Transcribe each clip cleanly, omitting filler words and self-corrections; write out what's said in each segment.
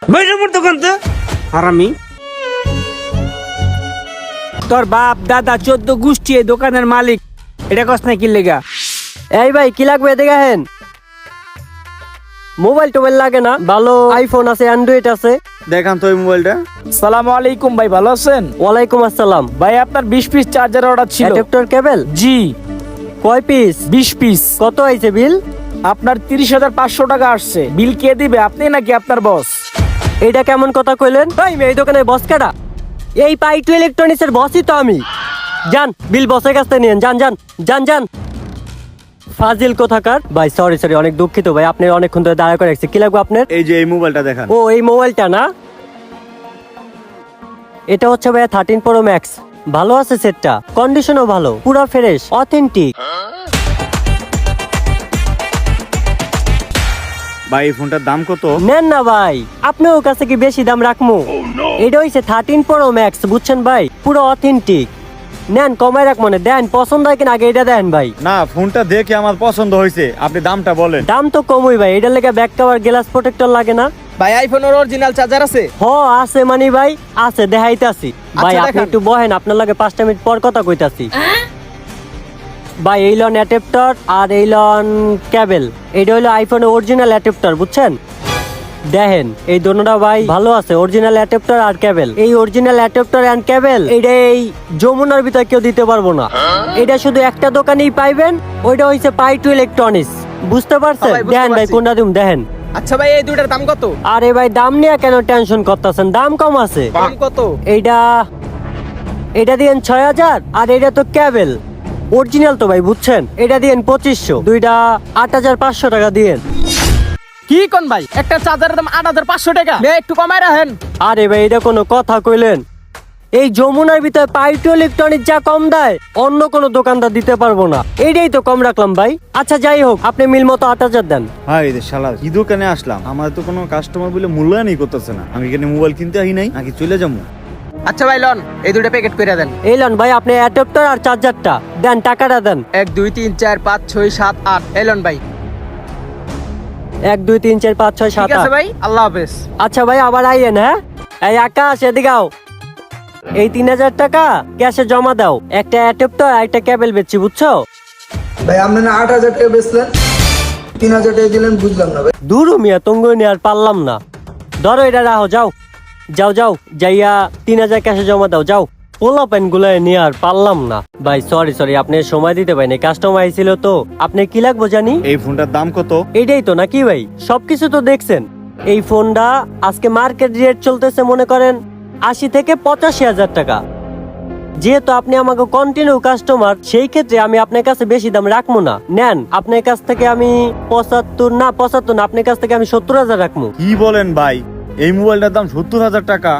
বৈরামোর দোকান তো হারামি। তোর বাপ দাদা 14 গোষ্ঠী এই দোকানের মালিক, এটা কস না কি লেগা? এই ভাই কি লাগবে দেখেন, মোবাইল টোবাইল লাগে না? ভালো আইফোন আছে, অ্যান্ড্রয়েড আছে। দেখান তো এই মোবাইলটা। সালামু আলাইকুম ভাই, ভালো আছেন? ওয়ালাইকুম আসসালাম। ভাই আপনার 20 পিস চার্জার অর্ডার ছিল। অ্যাডাপ্টার কেবল জি, কয় পিস? 20 পিস। কত আইছে বিল? আপনার 30,500 টাকা আসছে। বিল কে দিবে, আপনি নাকি আপনার বস? এইটা কেমন কথা কইলেন ভাই? এই দোকানের বস কাটা? এই পাইটু ইলেকট্রনিক্স এর বসই তো আমি। যান বিল বসের কাছ থেকে নিয়েন, যান যান যান যান। ফাজিল কোথাকার। ভাই সরি সরি, অনেক দুঃখিত ভাই, আপনি অনেকক্ষণ ধরে দাঁড়া করে রাখছি। কি লাগবে আপনার? এই যে এই মোবাইলটা দেখান। ও এই মোবাইলটা না, এটা হচ্ছে ভাইয়া 13 Pro Max। ভালো আছে সেটটা, কন্ডিশনও ভালো, পুরো ফ্রেশ অথেন্টিক। ভাই এই ফোনটার দাম কত? নেন না ভাই, আপনার কাছে কি বেশি দাম রাখমু? এটা হইছে 13 Pro Max, বুঝছেন ভাই, পুরো অথেন্টিক। নেন কমাই রাখ, মনে দেন, পছন্দ হয় কিনা আগে এটা দেন ভাই। না, ফোনটা দেখে আমার পছন্দ হয়েছে, আপনি দামটা বলেন। দাম তো কমই ভাই, এটার লেগে ব্যাক কভার গ্লাস প্রোটেক্টর লাগে না। ভাই আইফোনের অরিজিনাল চার্জার আছে? হ আছে মানি ভাই, আছে, দেখাইতাছি ভাই। আপনি দেখান। একটু বহেন, আপনার লাগে 5 মিনিট পর কথা কইতাছি। ভাই এই লন অ্যাডাপ্টার আর এই লন কেবল, এটা হলো আইফোনের অরিজিনাল অ্যাডাপ্টার, বুঝছেন? দেখেন এই দোনোটা ভাই ভালো আছে, অরিজিনাল অ্যাডাপ্টার আর কেবল। এই অরিজিনাল অ্যাডাপ্টার এন্ড কেবল এটা এই যমুনার ভিতর কেউ দিতে পারবো না। এটা শুধু একটা দোকানেই পাইবেন, ওইটা হইছে পাইটু ইলেকট্রনিক্স, বুঝতে পারছেন? ভাই, বুঝতে দেখেন ভাই পারছি। কোনটা দিম দেখেন। আচ্ছা ভাই এই দুইটার দাম কত? আরে ভাই দাম নিয়ে কেন টেনশন করতেছেন, দাম কম আছে। দাম কত? এটা দিয়েন 6000, আর এটা তো কেবল অরিজিনাল তো ভাই, বুঝছেন? এটা দিয়েন 2500, দুইটা 8500 টাকা দিয়েন। কি কোন ভাই, একটা চার্জারের দাম 8500 টাকা? ভাই একটু কমায় রাখেন। আরে ভাই এটা কোনো কথা কইলেন? এই যমুনার ভিতরে পাইটু ইলেকট্রনিক যা কম দেয় অন্য কোনো দোকানদার দিতে পারবো না, এইটাই তো কম রাখলাম ভাই। আচ্ছা যাই হোক, আপনি মিল মতো 8000 দেন। ভাই এই শালা কি দোকানে আসলাম, আমার তো কোনো কাস্টমার বলে মূল্যায়নই করতেছে না। আমি এখানে মোবাইল কিনতে আহি নাই নাকি চলে যাবো? আচ্ছা ভাই লন, এই দুইটা প্যাকেট করে দেন। এই লন ভাই, আপনি অ্যাডাপ্টার আর চার্জারটা দেন, টাকাটা দেন। 1 2 3 4 5 6 7 8। এই লন ভাই। 1 2 3 4 5 6 7 ঠিক আছে 8। ভাই, আল্লাহ হাফেজ। আচ্ছা ভাই আবার আইয়েন। হ্যাঁ এই আকাশ এদিকে আও, এই 3000 টাকা ক্যাশে জমা দাও। একটা অ্যাডাপ্টার আর একটা কেবল বেচছি, বুঝছো? ভাই আপনি না 8000 টাকা বেচলেন, 3000 টাকা দিলেন, বুঝলাম না ভাই। দূর মিয়া, তঙ্গুই নিয়ে আর পারলাম না। ধরো এটা রাখো, যাও যাও যাও, যাইয়া 3000 ক্যাশে জমা দাও, যাও। পোলা প্যান গুলো নিয়ে আর পারলাম না ভাই, সরি সরি, আপনি সময় দিতে পারেন, কাস্টমার আইছিল তো। আপনি কি লাগবো জানি? এই ফোনটার দাম কত? এইটাই তো নাকি ভাই, সবকিছু তো দেখছেন। এই ফোনটা আজকে মার্কেট রেট চলতেছে মনে করেন 80 থেকে 85,000 টাকা। যেহেতু আপনি আমাকে কন্টিনিউ কাস্টমার, সেই ক্ষেত্রে আমি আপনার কাছে বেশি দাম রাখবো না। নেন আপনার কাছ থেকে আমি 75 না, আপনার কাছ থেকে আমি 70,000 রাখবো। কি বলেন ভাই, এই মোবাইলটার দাম 70,000 টাকা?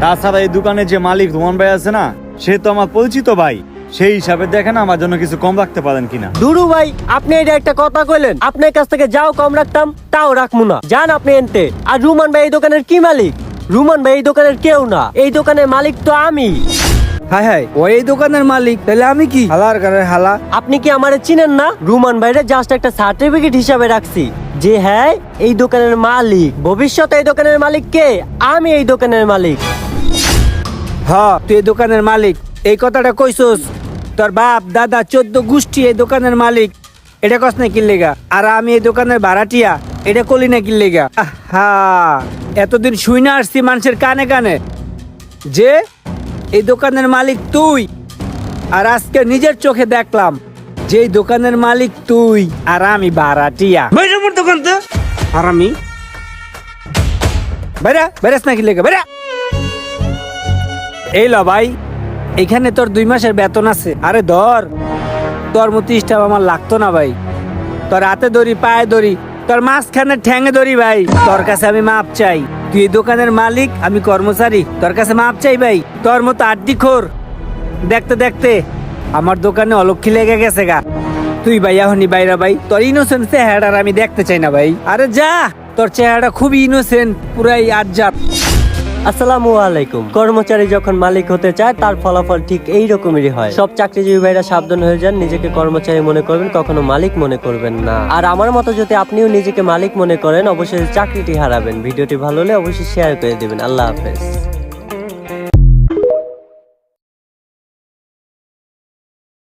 তাছাড়া এই দোকানে যে মালিক রোমান ভাই আছে না, সে তো আমার পরিচিত ভাই, সেই হিসাবে দেখেন আমার জন্য কিছু কম রাখতে পারেন কিনা। দুরু ভাই, আপনি এটা একটা কথা কইলেন, আপনার কাছ থেকে যাও কম রাখতাম তাও রাখবো না, যান আপনি এনতে। আর রুমান ভাই এই দোকানের কি মালিক? রুমান ভাই এই দোকানের কেউ না, এই দোকানের মালিক তো আমি। হাই হাই, ওই এই দোকানের মালিক, তাহলে আমি কি? হালার ঘরের হালা। আপনি কি আমারে চিনেন না? রুমান ভাইরে জাস্ট একটা সার্টিফিকেট হিসাবে রাখছি যে হ্যাঁ এই দোকানের মালিক। ভবিষ্যতে এই দোকানের মালিক কে? আমি এই দোকানের মালিক। হ্যাঁ তুই এই দোকানের মালিক, এই কথাটা কইছস? তোর বাপ দাদা 14 গোষ্ঠী এই দোকানের মালিক, এটা কস না কি লেগা? আর আমি এই দোকানের ভাড়াটিয়া, এটা কলি না কি লেগা? হ্যাঁ এতদিন শুই না আসছি মানুষের কানে কানে যে এই দোকানের মালিক তুই, আর আজকে নিজের চোখে দেখলাম যে এই দোকানের মালিক তুই আর আমি ভাড়াটিয়া। বৈরামোর দোকান তো হারামি। বেরা বেরাস না কি লেগা, বেরা। এই ল ভাই, এখানে তোর 2 মাসের বেতন আছে। আরে ধর, তোর মতো স্টাফ আমার লাগতো না ভাই। তোর হাতে ধরি, পায়ে ধরি, তোর মাঝখানে ঠ্যাঙে ধরি ভাই। তোর কাছে আমি মাপ চাই, তুই এই দোকানের মালিক, আমি কর্মচারী, তোর কাছে মাপ চাই ভাই। তোর মতো আড্ডি খোর দেখতে দেখতে আমার দোকানে অলক্ষী লেগে গেছে গা। তুই ভাই এখনই বাইরা ভাই, তোর ইনোসেন্ট চেহারা আমি দেখতে চাই না ভাই। আরে যা, তোর চেহারাটা খুবই ইনোসেন্ট, পুরাই আজ্জাব। আসসালামু আলাইকুম। কর্মচারী যখন মালিক হতে চায় তার ফলাফল ঠিক এই রকমেরই হয়। সব চাকরিজীবী ভাইরা সাবধান হয়ে যান, নিজেকে কর্মচারী মনে করবেন, কখনো মালিক মনে করবেন না। আর আমার মতো যদি আপনিও নিজেকে মালিক মনে করেন, অবশ্যই চাকরিটি হারাবেন। ভিডিওটি ভালো হলে অবশ্যই শেয়ার করে দিবেন। আল্লাহ হাফেজ।